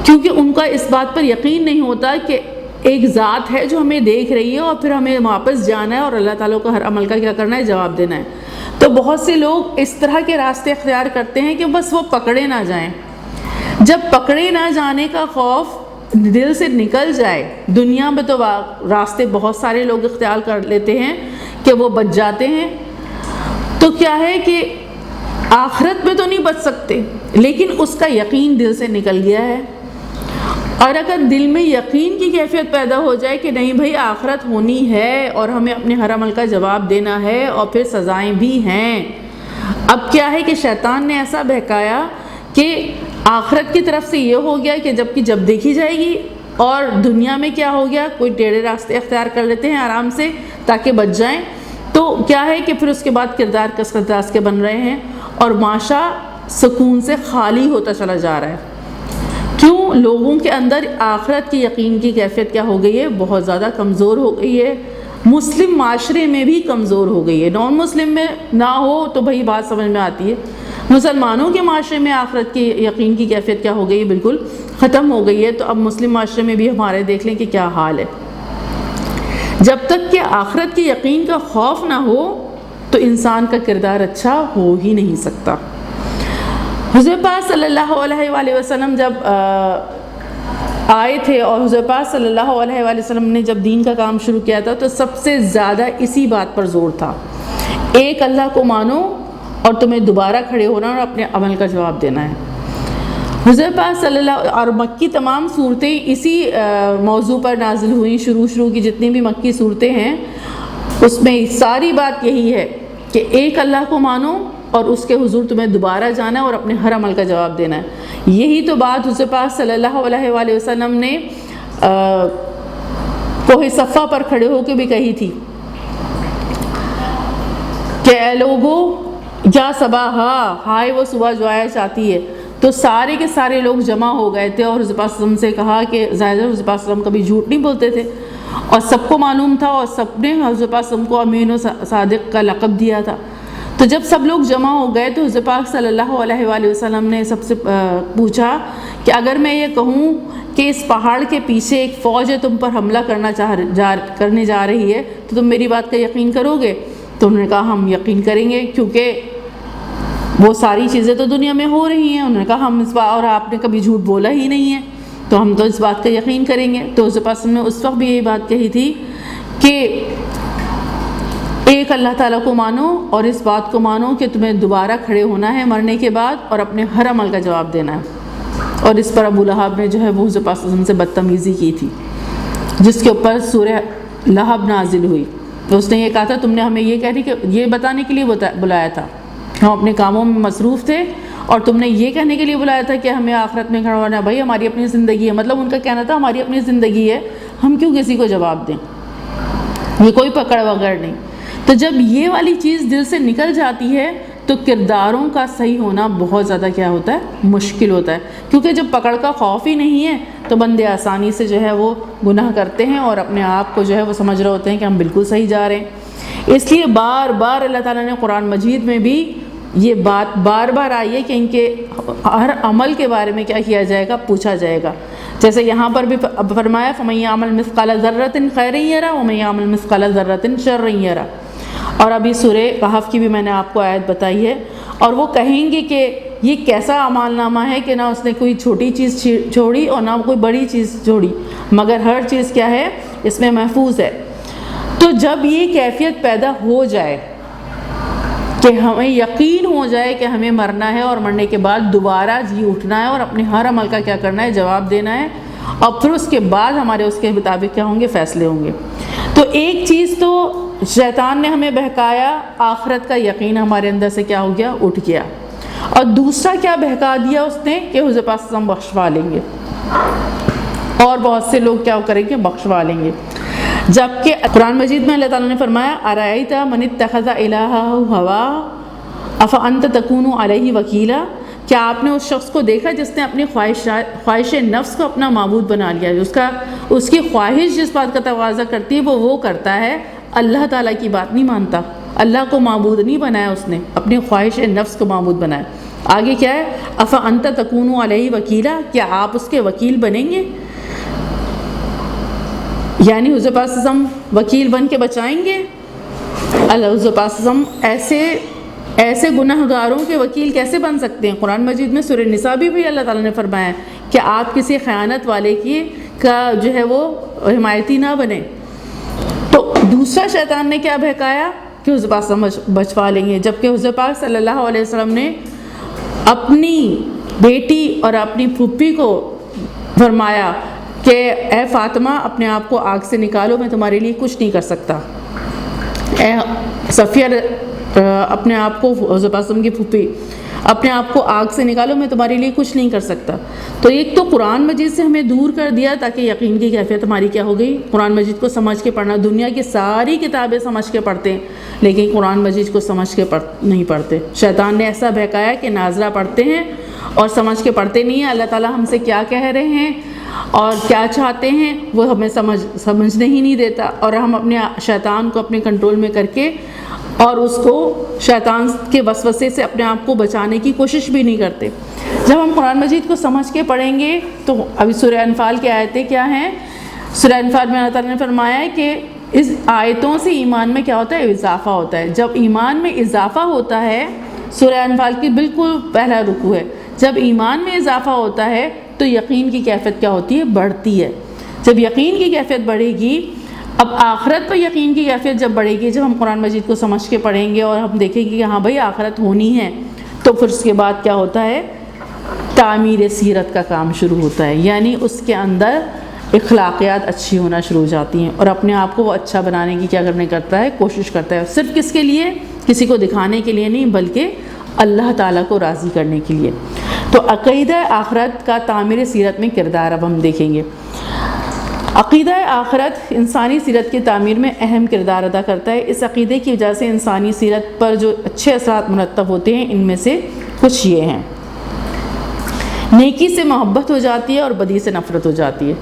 Speaker 1: کیونکہ ان کا اس بات پر یقین نہیں ہوتا کہ ایک ذات ہے جو ہمیں دیکھ رہی ہے اور پھر ہمیں واپس جانا ہے اور اللہ تعالیٰ کو ہر عمل کا کیا کرنا ہے، جواب دینا ہے۔ تو بہت سے لوگ اس طرح کے راستے اختیار کرتے ہیں کہ بس وہ پکڑے نہ جائیں۔ جب پکڑے نہ جانے کا خوف دل سے نکل جائے، دنیا میں تو راستے بہت سارے لوگ اختیار کر لیتے ہیں کہ وہ بچ جاتے ہیں، تو کیا ہے کہ آخرت میں تو نہیں بچ سکتے لیکن اس کا یقین دل سے نکل گیا ہے۔ اور اگر دل میں یقین کی کیفیت پیدا ہو جائے کہ نہیں بھائی آخرت ہونی ہے اور ہمیں اپنے ہر عمل کا جواب دینا ہے اور پھر سزائیں بھی ہیں، اب کیا ہے کہ شیطان نے ایسا بہکایا کہ آخرت کی طرف سے یہ ہو گیا کہ جب دیکھی جائے گی، اور دنیا میں کیا ہو گیا، کوئی ٹیڑھے راستے اختیار کر لیتے ہیں آرام سے تاکہ بچ جائیں، تو کیا ہے کہ پھر اس کے بعد کردار کس قداس کے بن رہے ہیں اور معاشرہ سکون سے خالی ہوتا چلا جا رہا ہے۔ کیوں؟ لوگوں کے اندر آخرت کی یقین کی کیفیت کیا ہو گئی ہے، بہت زیادہ کمزور ہو گئی ہے۔ مسلم معاشرے میں بھی کمزور ہو گئی ہے، نان مسلم میں نہ ہو تو بھائی بات سمجھ میں آتی ہے، مسلمانوں کے معاشرے میں آخرت کی یقین کی کیفیت کیا ہو گئی ہے، بالکل ختم ہو گئی ہے۔ تو اب مسلم معاشرے میں بھی ہمارے دیکھ لیں کہ کیا حال ہے۔ جب تک کہ آخرت کی یقین کا خوف نہ ہو تو انسان کا کردار اچھا ہو ہی نہیں سکتا۔ حضور پاک صلی اللہ علیہ وآلہ وسلم جب آئے تھے اور حضور پاک صلی اللہ علیہ وآلہ وسلم نے جب دین کا کام شروع کیا تھا تو سب سے زیادہ اسی بات پر زور تھا، ایک اللہ کو مانو اور تمہیں دوبارہ کھڑے ہونا اور اپنے عمل کا جواب دینا ہے۔ حضور پاک صلی اللہ اور مکی تمام صورتیں اسی موضوع پر نازل ہوئیں، شروع کی جتنی بھی مکی صورتیں ہیں اس میں ساری بات یہی ہے کہ ایک اللہ کو مانو اور اس کے حضور تمہیں دوبارہ جانا ہے اور اپنے ہر عمل کا جواب دینا ہے۔ یہی تو بات حضور پاک صلی اللہ علیہ وآلہ وسلم نے کوہ صفا پر کھڑے ہو کے بھی کہی تھی کہ اے لوگو یا صباحا، ہائے وہ صبح جو آیا چاہتی ہے۔ تو سارے کے سارے لوگ جمع ہو گئے تھے اور حضور پاک صلی اللہ علیہ وسلم سے کہا کہ ظاہر ہے حضور پاک صلی اللہ علیہ وسلم کبھی جھوٹ نہیں بولتے تھے اور سب کو معلوم تھا اور سب نے حضور پاک صلی اللہ علیہ وسلم کو امین و صادق کا لقب دیا تھا۔ تو جب سب لوگ جمع ہو گئے تو حضور پاک صلی اللہ علیہ وآلہ وسلم نے سب سے پوچھا کہ اگر میں یہ کہوں کہ اس پہاڑ کے پیچھے ایک فوج ہے تم پر حملہ کرنے جا رہی ہے تو تم میری بات کا یقین کرو گے؟ تو انہوں نے کہا ہم یقین کریں گے، کیونکہ وہ ساری چیزیں تو دنیا میں ہو رہی ہیں۔ انہوں نے کہا ہم اس بات، اور آپ نے کبھی جھوٹ بولا ہی نہیں ہے تو ہم تو اس بات کا یقین کریں گے۔ تو حضور پاک نے اس وقت بھی یہی بات کہی تھی کہ ایک اللہ تعالیٰ کو مانو اور اس بات کو مانو کہ تمہیں دوبارہ کھڑے ہونا ہے مرنے کے بعد اور اپنے ہر عمل کا جواب دینا ہے۔ اور اس پر ابو لہب نے جو ہے وہ حضور پاک صلی اللہ علیہ وسلم سے بدتمیزی کی تھی، جس کے اوپر سورہ لہب نازل ہوئی۔ تو اس نے یہ کہا تھا تم نے ہمیں یہ بتانے کے لیے بلایا تھا، ہم اپنے کاموں میں مصروف تھے اور تم نے یہ کہنے کے لیے بلایا تھا کہ ہمیں آخرت میں کھڑا ہونا ہے۔ بھائی ہماری اپنی زندگی ہے، مطلب ان کا کہنا تھا ہماری اپنی زندگی ہے، ہم کیوں کسی کو جواب دیں، یہ کوئی پکڑ وغیرہ نہیں۔ تو جب یہ والی چیز دل سے نکل جاتی ہے تو کرداروں کا صحیح ہونا بہت زیادہ کیا ہوتا ہے، مشکل ہوتا ہے، کیونکہ جب پکڑ کا خوف ہی نہیں ہے تو بندے آسانی سے جو ہے وہ گناہ کرتے ہیں اور اپنے آپ کو جو ہے وہ سمجھ رہے ہوتے ہیں کہ ہم بالکل صحیح جا رہے ہیں۔ اس لیے بار بار اللہ تعالیٰ نے قرآن مجید میں بھی یہ بات بار بار آئی ہے کہ ان کے ہر عمل کے بارے میں کیا کیا جائے گا، پوچھا جائے گا۔ جیسے یہاں پر بھی فرمایا فَمَن يَعْمَلْ مِثْقَالَ ذَرَّةٍ خَيْرًا يَرَهُ وَمَن يَعْمَلْ مِثْقَالَ ذَرَّةٍ شَرًّا يَرَهُ۔ اور ابھی سورہ کہف کی بھی میں نے آپ کو آیت بتائی ہے، اور وہ کہیں گے کہ یہ کیسا اعمال نامہ ہے کہ نہ اس نے کوئی چھوٹی چیز چھوڑی اور نہ کوئی بڑی چیز چھوڑی، مگر ہر چیز کیا ہے، اس میں محفوظ ہے۔ تو جب یہ کیفیت پیدا ہو جائے کہ ہمیں یقین ہو جائے کہ ہمیں مرنا ہے اور مرنے کے بعد دوبارہ جی اٹھنا ہے اور اپنے ہر عمل کا کیا کرنا ہے، جواب دینا ہے، اور پھر اس کے بعد ہمارے اس کے مطابق کیا ہوں گے، فیصلے ہوں گے۔ تو ایک چیز تو شیطان نے ہمیں بہکایا، آخرت کا یقین ہمارے اندر سے کیا ہو گیا، اٹھ گیا، اور دوسرا کیا بہکا دیا اس نے کہ حضور پاک صلی اللہ علیہ وسلم بخشوا لیں گے اور بہت سے لوگ کیا کریں گے، بخشوا لیں گے۔ جبکہ قرآن مجید میں اللہ تعالیٰ نے فرمایا ارأیت من اتخذ الہہ ہواہ افانت تکون علیہ وکیلا، کیا آپ نے اس شخص کو دیکھا جس نے اپنی خواہش نفس کو اپنا معبود بنا لیا، اس کی خواہش جس بات کا تقاضا کرتی ہے وہ کرتا ہے، اللہ تعالیٰ کی بات نہیں مانتا، اللہ کو معبود نہیں بنایا، اس نے اپنی خواہش نفس کو معبود بنایا۔ آگے کیا ہے، افانت تکون علیہ وکیلا، کیا آپ اس کے وکیل بنیں گے، یعنی حضور پاک صلی اللہ علیہ وسلم وکیل بن کے بچائیں گے؟ حضور پاک صلی اللہ علیہ وسلم ایسے گناہ گاروں کے وکیل کیسے بن سکتے ہیں؟ قرآن مجید میں سورہ نساء بھی اللہ تعالیٰ نے فرمایا کہ آپ کسی خیانت والے کا جو ہے وہ حمایتی نہ بنیں۔ تو دوسرا شیطان نے کیا بہکایا کہ حضور پاک صلی اللہ علیہ وسلم بچوا لیں گے، جبکہ حضور پاک صلی اللہ علیہ وسلم نے اپنی بیٹی اور اپنی پھوپھی کو فرمایا کہ اے فاطمہ اپنے آپ کو آگ سے نکالو، میں تمہارے لیے کچھ نہیں کر سکتا۔ اے صفیہ اپنے آپ کو، حضور پاک کی پھوپھی، اپنے آپ کو آگ سے نکالو، میں تمہارے لیے کچھ نہیں کر سکتا۔ تو ایک تو قرآن مجید سے ہمیں دور کر دیا تاکہ یقین کی کیفیت ہماری کیا ہو گئی، قرآن مجید کو سمجھ کے پڑھنا۔ دنیا کی ساری کتابیں سمجھ کے پڑھتے ہیں لیکن قرآن مجید کو سمجھ کے نہیں پڑھتے۔ شیطان نے ایسا بہکایا کہ ناظرہ پڑھتے ہیں اور سمجھ کے پڑھتے نہیں ہیں، اللہ تعالیٰ ہم سے کیا کہہ رہے ہیں اور کیا چاہتے ہیں وہ ہمیں سمجھنے ہی نہیں دیتا، اور ہم اپنے شیطان کو اپنے کنٹرول میں کر کے اور اس کو شیطان کے وسوسے سے اپنے آپ کو بچانے کی کوشش بھی نہیں کرتے۔ جب ہم قرآن مجید کو سمجھ کے پڑھیں گے تو ابھی سورہ انفال کی آیتیں کیا ہیں، سورہ انفال میں اللہ تعالیٰ نے فرمایا ہے کہ اس آیتوں سے ایمان میں کیا ہوتا ہے، اضافہ ہوتا ہے۔ جب ایمان میں اضافہ ہوتا ہے، سورہ انفال کی بالکل پہلا رکوع ہے، جب ایمان میں اضافہ ہوتا ہے تو یقین کی کیفیت کیا ہوتی ہے، بڑھتی ہے۔ جب یقین کی کیفیت بڑھے گی، اب آخرت پر یقین کی کیفیت جب بڑھے گی، جب ہم قرآن مجید کو سمجھ کے پڑھیں گے اور ہم دیکھیں گے کہ ہاں بھائی آخرت ہونی ہے، تو پھر اس کے بعد کیا ہوتا ہے، تعمیر سیرت کا کام شروع ہوتا ہے، یعنی اس کے اندر اخلاقیات اچھی ہونا شروع ہو جاتی ہیں، اور اپنے آپ کو وہ اچھا بنانے کی کیا کرتا ہے، کوشش کرتا ہے، صرف کس کے لیے، کسی کو دکھانے کے لیے نہیں، بلکہ اللہ تعالیٰ کو راضی کرنے کے لیے۔ تو عقیدہ آخرت کا تعمیر سیرت میں کردار اب ہم دیکھیں گے۔ عقیدہ آخرت انسانی سیرت کی تعمیر میں اہم کردار ادا کرتا ہے۔ اس عقیدے کی وجہ سے انسانی سیرت پر جو اچھے اثرات مرتب ہوتے ہیں، ان میں سے کچھ یہ ہیں۔ نیکی سے محبت ہو جاتی ہے اور بدی سے نفرت ہو جاتی ہے۔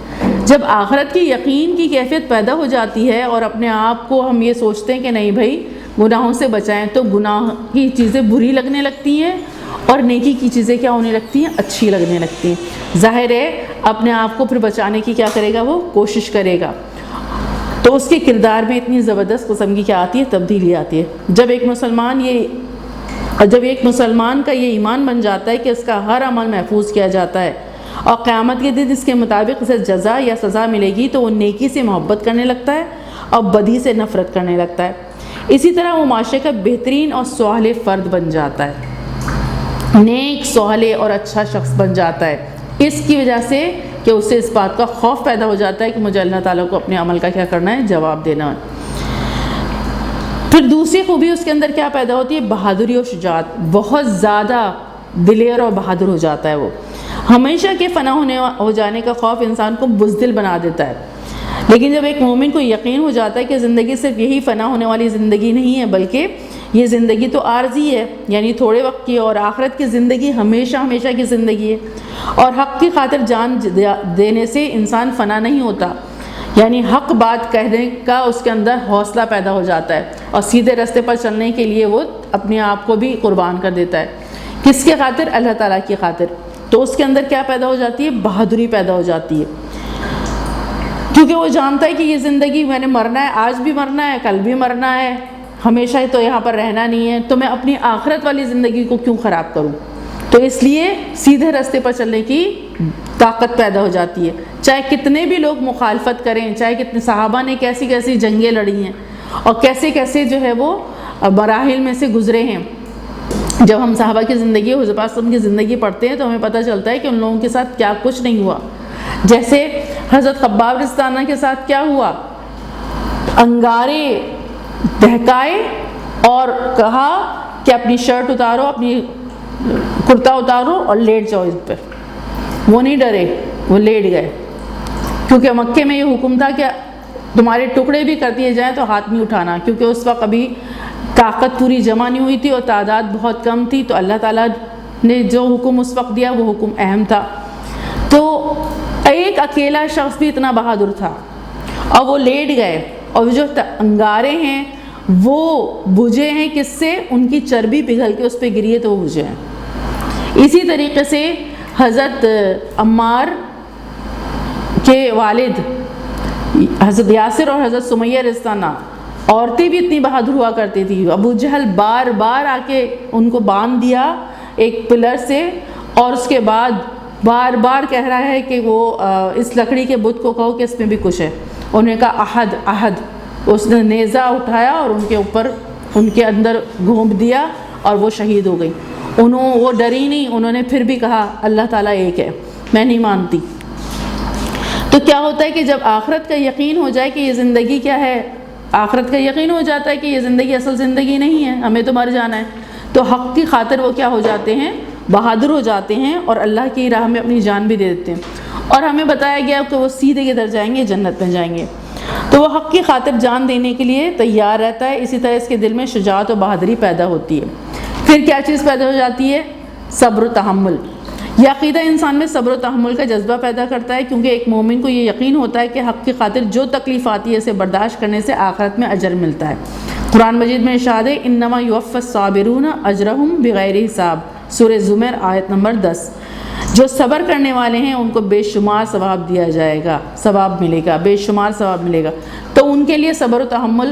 Speaker 1: جب آخرت کی یقین کی کیفیت پیدا ہو جاتی ہے اور اپنے آپ کو ہم یہ سوچتے ہیں کہ نہیں بھائی گناہوں سے بچائیں، تو گناہ کی چیزیں بری لگنے لگتی ہیں اور نیکی کی چیزیں کیا ہونے لگتی ہیں، اچھی لگنے لگتی ہیں۔ ظاہر ہے اپنے آپ کو پھر بچانے کی کیا کرے گا، وہ کوشش کرے گا، تو اس کے کردار میں اتنی زبردست قسم کی کیا آتی ہے، تبدیلی آتی ہے۔ جب ایک مسلمان کا یہ ایمان بن جاتا ہے کہ اس کا ہر عمل محفوظ کیا جاتا ہے اور قیامت کے دن اس کے مطابق اسے جزا یا سزا ملے گی، تو وہ نیکی سے محبت کرنے لگتا ہے اور بدی سے نفرت کرنے لگتا ہے۔ اسی طرح وہ معاشرے کا بہترین اور صالح فرد بن جاتا ہے، نیک، صالح اور اچھا شخص بن جاتا ہے، اس کی وجہ سے کہ اسے اس بات کا خوف پیدا ہو جاتا ہے کہ مجھے اللہ تعالیٰ کو اپنے عمل کا کیا کرنا ہے، جواب دینا ہے۔ پھر دوسری خوبی اس کے اندر کیا پیدا ہوتی ہے، بہادری اور شجاعت، بہت زیادہ دلیر اور بہادر ہو جاتا ہے وہ۔ ہمیشہ کے فنا ہو جانے کا خوف انسان کو بزدل بنا دیتا ہے، لیکن جب ایک مومن کو یقین ہو جاتا ہے کہ زندگی صرف یہی فنا ہونے والی زندگی نہیں ہے، بلکہ یہ زندگی تو عارضی ہے، یعنی تھوڑے وقت کی، اور آخرت کی زندگی ہمیشہ ہمیشہ کی زندگی ہے، اور حق کی خاطر جان دینے سے انسان فنا نہیں ہوتا، یعنی حق بات کہنے کا اس کے اندر حوصلہ پیدا ہو جاتا ہے، اور سیدھے راستے پر چلنے کے لیے وہ اپنے آپ کو بھی قربان کر دیتا ہے۔ کس کے خاطر؟ اللہ تعالیٰ کی خاطر۔ تو اس کے اندر کیا پیدا ہو جاتی ہے، بہادری پیدا ہو جاتی ہے، کیونکہ وہ جانتا ہے کہ یہ زندگی میں نے مرنا ہے، آج بھی مرنا ہے، کل بھی مرنا ہے، ہمیشہ تو یہاں پر رہنا نہیں ہے، تو میں اپنی آخرت والی زندگی کو کیوں خراب کروں؟ تو اس لیے سیدھے راستے پر چلنے کی طاقت پیدا ہو جاتی ہے، چاہے کتنے بھی لوگ مخالفت کریں، چاہے کتنے صحابہ نے کیسی کیسی جنگیں لڑی ہیں اور کیسے کیسے جو ہے وہ مراحل میں سے گزرے ہیں۔ جب ہم صحابہ کی زندگی، حضرت پاک صلی اللہ علیہ وسلم کی زندگی پڑھتے ہیں تو ہمیں پتہ چلتا ہے کہ ان لوگوں کے ساتھ کیا کچھ نہیں ہوا۔ جیسے حضرت خباب رستانہ کے ساتھ کیا ہوا، انگارے دہکائے اور کہا کہ اپنی شرٹ اتارو، اپنی کرتا اتارو اور لیٹ جاؤ اس پہ۔ وہ نہیں ڈرے، وہ لیٹ گئے، کیونکہ مکے میں یہ حکم تھا کہ تمہارے ٹکڑے بھی کر دیے جائیں تو ہاتھ نہیں اٹھانا، کیونکہ اس وقت ابھی طاقت پوری جمع نہیں ہوئی تھی اور تعداد بہت کم تھی، تو اللہ تعالیٰ نے جو حکم اس وقت دیا وہ حکم اہم تھا۔ تو ایک اکیلا شخص بھی اتنا بہادر تھا اور وہ لیٹ گئے، اور جو انگارے ہیں وہ بجھے ہیں، کس سے؟ ان کی چربی پگھل کے اس پہ گری ہے تو وہ بجھے ہیں۔ اسی طریقے سے حضرت عمار کے والد حضرت یاسر اور حضرت سمیہ رضوانہ، عورتیں بھی اتنی بہادر ہوا کرتی تھی، ابو جہل بار بار آ کے ان کو باندھ دیا ایک پلر سے، اور اس کے بعد بار بار کہہ رہا ہے کہ وہ اس لکڑی کے بت کو کہو کہ اس میں بھی کچھ ہے۔ انہوں نے کہا احد احد، اس نے نیزہ اٹھایا اور ان کے اوپر ان کے اندر گھونپ دیا اور وہ شہید ہو گئی۔ وہ ڈری نہیں، انہوں نے پھر بھی کہا اللہ تعالیٰ ایک ہے، میں نہیں مانتی۔ تو کیا ہوتا ہے کہ جب آخرت کا یقین ہو جائے کہ یہ زندگی کیا ہے، آخرت کا یقین ہو جاتا ہے کہ یہ زندگی اصل زندگی نہیں ہے، ہمیں تو مر جانا ہے، تو حق کی خاطر وہ کیا ہو جاتے ہیں، بہادر ہو جاتے ہیں اور اللہ کی راہ میں اپنی جان بھی دے دیتے ہیں۔ اور ہمیں بتایا گیا کہ وہ سیدھے کدھر جائیں گے، جنت میں جائیں گے، تو وہ حق کی خاطر جان دینے کے لیے تیار رہتا ہے۔ اسی طرح اس کے دل میں شجاعت و بہادری پیدا ہوتی ہے۔ پھر کیا چیز پیدا ہو جاتی ہے، صبر و تحمل۔ یہ عقیدہ انسان میں صبر و تحمل کا جذبہ پیدا کرتا ہے، کیونکہ ایک مومن کو یہ یقین ہوتا ہے کہ حق کی خاطر جو تکلیف آتی ہے اسے برداشت کرنے سے آخرت میں اجر ملتا ہے۔ قرآن مجید میں ارشاد ہے انما یوفی الصابرون اجرہم بغیر حساب، سورہ زمر آیت نمبر 10۔ جو صبر کرنے والے ہیں ان کو بے شمار ثواب دیا جائے گا، ثواب ملے گا، بے شمار ثواب ملے گا۔ تو ان کے لیے صبر و تحمل،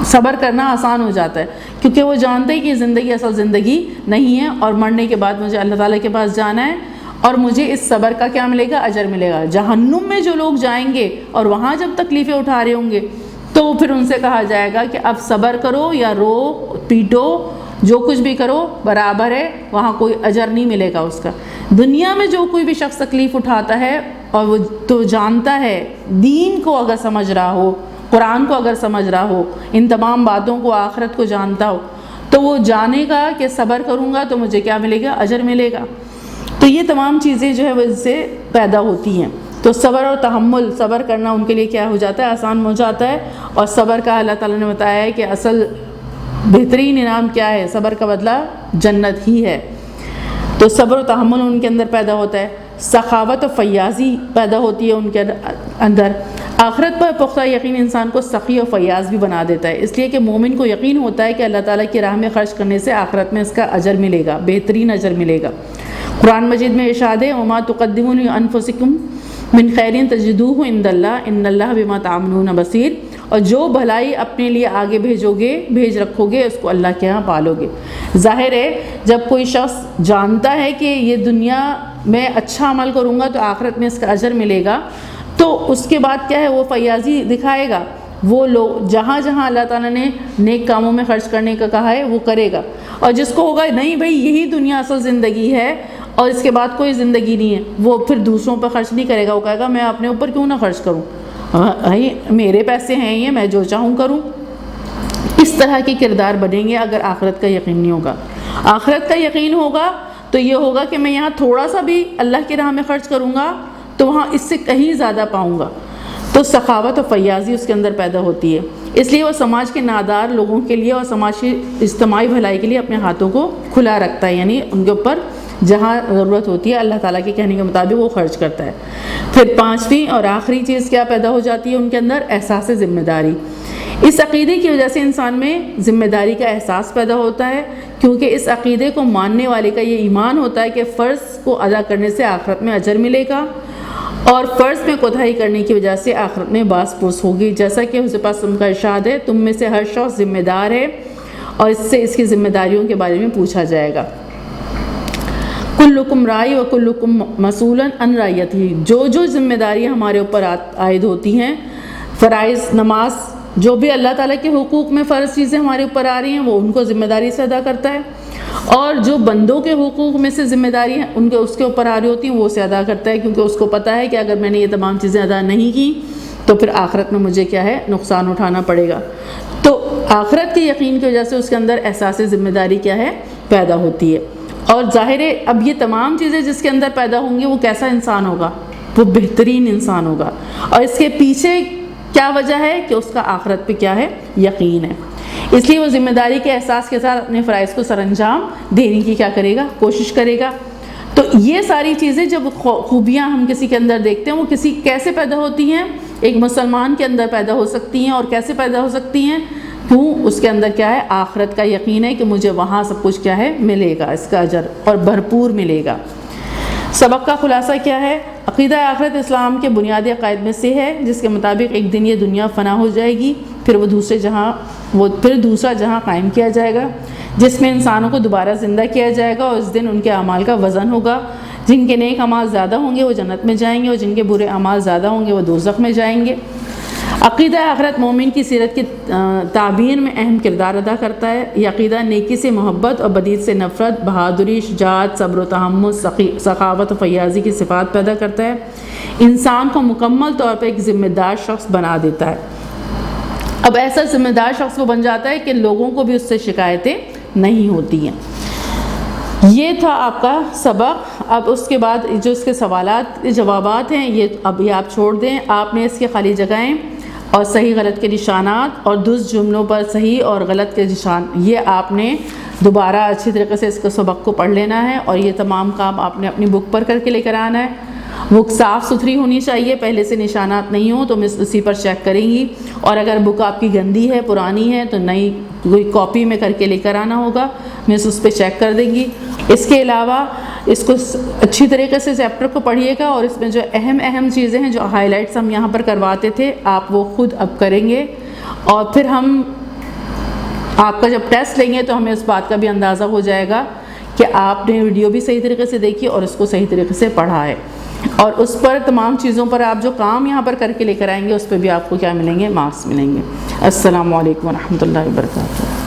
Speaker 1: صبر کرنا آسان ہو جاتا ہے، کیونکہ وہ جانتے ہیں کہ زندگی اصل زندگی نہیں ہے اور مرنے کے بعد مجھے اللہ تعالیٰ کے پاس جانا ہے، اور مجھے اس صبر کا کیا ملے گا، اجر ملے گا۔ جہنم میں جو لوگ جائیں گے اور وہاں جب تکلیفیں اٹھا رہے ہوں گے تو پھر ان سے کہا جائے گا کہ اب صبر کرو یا رو پیٹو جو کچھ بھی کرو برابر ہے، وہاں کوئی اجر نہیں ملے گا اس کا۔ دنیا میں جو کوئی بھی شخص تکلیف اٹھاتا ہے اور وہ تو جانتا ہے، دین کو اگر سمجھ رہا ہو، قرآن کو اگر سمجھ رہا ہو، ان تمام باتوں کو، آخرت کو جانتا ہو، تو وہ جانے گا کہ صبر کروں گا تو مجھے کیا ملے گا؟ اجر ملے گا۔ تو یہ تمام چیزیں جو ہے وہ اس سے پیدا ہوتی ہیں۔ تو صبر اور تحمل، صبر کرنا ان کے لیے کیا ہو جاتا ہے؟ آسان ہو جاتا ہے۔ اور صبر کا اللہ تعالیٰ نے بتایا ہے کہ اصل بہترین انعام کیا ہے؟ صبر کا بدلہ جنت ہی ہے۔ تو صبر و تحمل ان کے اندر پیدا ہوتا ہے، سخاوت و فیاضی پیدا ہوتی ہے ان کے اندر۔ آخرت پر پختہ یقین انسان کو سخی و فیاض بھی بنا دیتا ہے، اس لیے کہ مومن کو یقین ہوتا ہے کہ اللہ تعالیٰ کی راہ میں خرچ کرنے سے آخرت میں اس کا اجر ملے گا، بہترین اجر ملے گا۔ قرآن مجید میں ارشاد ہے وَمَا تُقَدِّمُوا لِأَنفُسِكُم مِّن خَيْرٍ تَجِدُوهُ عِندَ اللَّهِ إِنَّ اللَّهَ بِمَا تَعْمَلُونَ بَصِيرٌ، اور جو بھلائی اپنے لیے آگے بھیج رکھو گے اس کو اللہ کے ہاں پالو گے۔ ظاہر ہے جب کوئی شخص جانتا ہے کہ یہ دنیا میں اچھا عمل کروں گا تو آخرت میں اس کا اجر ملے گا، تو اس کے بعد کیا ہے؟ وہ فیاضی دکھائے گا۔ وہ لوگ جہاں جہاں اللہ تعالیٰ نے نیک کاموں میں خرچ کرنے کا کہا ہے وہ کرے گا، اور جس کو ہوگا نہیں بھائی یہی دنیا اصل زندگی ہے اور اس کے بعد کوئی زندگی نہیں ہے، وہ پھر دوسروں پر خرچ نہیں کرے گا، وہ کہے گا میں اپنے اوپر کیوں نہ خرچ کروں، میرے پیسے ہیں یہ، میں جو چاہوں کروں۔ اس طرح کے کردار بنیں گے اگر آخرت کا یقین نہیں ہوگا۔ آخرت کا یقین ہوگا تو یہ ہوگا کہ میں یہاں تھوڑا سا بھی اللہ کی راہ میں خرچ کروں گا تو وہاں اس سے کہیں زیادہ پاؤں گا۔ تو سخاوت و فیاضی اس کے اندر پیدا ہوتی ہے، اس لیے وہ سماج کے نادار لوگوں کے لیے اور سماج کی اجتماعی بھلائی کے لیے اپنے ہاتھوں کو کھلا رکھتا ہے، یعنی ان کے اوپر جہاں ضرورت ہوتی ہے اللہ تعالیٰ کے کہنے کے مطابق وہ خرچ کرتا ہے۔ پھر پانچویں اور آخری چیز کیا پیدا ہو جاتی ہے ان کے اندر؟ احساس ذمہ داری۔ اس عقیدے کی وجہ سے انسان میں ذمہ داری کا احساس پیدا ہوتا ہے، کیونکہ اس عقیدے کو ماننے والے کا یہ ایمان ہوتا ہے کہ فرض کو ادا کرنے سے آخرت میں اجر ملے گا، اور فرض میں کوتاہی کرنے کی وجہ سے آخرت میں باس پرس ہوگی، جیسا کہ حضرت پاک کا ارشاد ہے تم میں سے ہر شخص ذمہ دار ہے اور اس سے اس کی ذمہ داریوں کے بارے میں پوچھا جائے گا۔ کلکم رائی و کلکم مسئول عن رعیتہ، جو ذمہ داریاں ہمارے اوپر عائد ہوتی ہیں، فرائض، نماز، جو بھی اللہ تعالیٰ کے حقوق میں فرض چیزیں ہمارے اوپر آ رہی ہیں وہ ان کو ذمہ داری سے ادا کرتا ہے، اور جو بندوں کے حقوق میں سے ذمہ داری ہیں اس کے اوپر آ رہی ہوتی ہیں وہ اسے ادا کرتا ہے، کیونکہ اس کو پتہ ہے کہ اگر میں نے یہ تمام چیزیں ادا نہیں کی تو پھر آخرت میں مجھے کیا ہے؟ نقصان اٹھانا پڑے گا۔ تو آخرت کے یقین کی وجہ سے اس کے اندر احساس ذمہ داری کیا ہے؟ پیدا ہوتی ہے۔ اور ظاہر ہے اب یہ تمام چیزیں جس کے اندر پیدا ہوں گی وہ کیسا انسان ہوگا؟ وہ بہترین انسان ہوگا، اور اس کے پیچھے کیا وجہ ہے؟ کہ اس کا آخرت پہ کیا ہے؟ یقین ہے۔ اس لیے وہ ذمہ داری کے احساس کے ساتھ اپنے فرائض کو سر انجام دینے کی کیا کرے گا؟ کوشش کرے گا۔ تو یہ ساری چیزیں جب خوبیاں ہم کسی کے اندر دیکھتے ہیں وہ کسی کیسے پیدا ہوتی ہیں؟ ایک مسلمان کے اندر پیدا ہو سکتی ہیں، اور کیسے پیدا ہو سکتی ہیں؟ کیوں؟ اس کے اندر کیا ہے؟ آخرت کا یقین ہے کہ مجھے وہاں سب کچھ کیا ہے؟ ملے گا، اس کا اجر اور بھرپور ملے گا۔ سبق کا خلاصہ کیا ہے؟ عقیدہ آخرت اسلام کے بنیادی عقائد میں سے ہے، جس کے مطابق ایک دن یہ دنیا فنا ہو جائے گی، پھر دوسرا جہاں قائم کیا جائے گا، جس میں انسانوں کو دوبارہ زندہ کیا جائے گا، اور اس دن ان کے اعمال کا وزن ہوگا۔ جن کے نیک اعمال زیادہ ہوں گے وہ جنت میں جائیں گے، اور جن کے برے اعمال زیادہ ہوں گے وہ دوزخ میں جائیں گے۔ عقیدہ آخرت مومن کی سیرت کی تعبیر میں اہم کردار ادا کرتا ہے۔ یہ عقیدہ نیکی سے محبت اور بدی سے نفرت، بہادری، شجاعت، صبر و تحمل، سخاوت و فیاضی کی صفات پیدا کرتا ہے، انسان کو مکمل طور پر ایک ذمہ دار شخص بنا دیتا ہے۔ اب ایسا ذمہ دار شخص وہ بن جاتا ہے کہ لوگوں کو بھی اس سے شکایتیں نہیں ہوتی ہیں۔ یہ تھا آپ کا سبق۔ اب اس کے بعد جو اس کے سوالات جوابات ہیں یہ اب یہ آپ چھوڑ دیں، آپ نے اس کے خالی جگہیں اور صحیح غلط کے نشانات اور درست جملوں پر صحیح اور غلط کے نشان، یہ آپ نے دوبارہ اچھی طریقے سے اس کے سبق کو پڑھ لینا ہے، اور یہ تمام کام آپ نے اپنی بک پر کر کے لے کر آنا ہے۔ بک صاف ستھری ہونی چاہیے، پہلے سے نشانات نہیں ہوں تو میں اسی پر چیک کریں گی، اور اگر بک آپ کی گندی ہے، پرانی ہے، تو نئی کوئی کاپی میں کر کے لے کر آنا ہوگا، میں اس پہ چیک کر دیں گی۔ اس کے علاوہ اس کو اچھی طریقے سے چیپٹر کو پڑھیے گا، اور اس میں جو اہم چیزیں ہیں جو ہائی لائٹس ہم یہاں پر کرواتے تھے آپ وہ خود اب کریں گے، اور پھر ہم آپ کا جب ٹیسٹ لیں گے تو ہمیں اس بات کا بھی اندازہ ہو جائے گا کہ آپ نے ویڈیو بھی صحیح طریقے سے دیکھی اور اس کو صحیح طریقے سے پڑھا ہے، اور اس پر تمام چیزوں پر آپ جو کام یہاں پر کر کے لے کر آئیں گے اس پہ بھی آپ کو کیا ملیں گے؟ مارکس ملیں گے۔ السلام علیکم ورحمۃ اللہ وبرکاتہ۔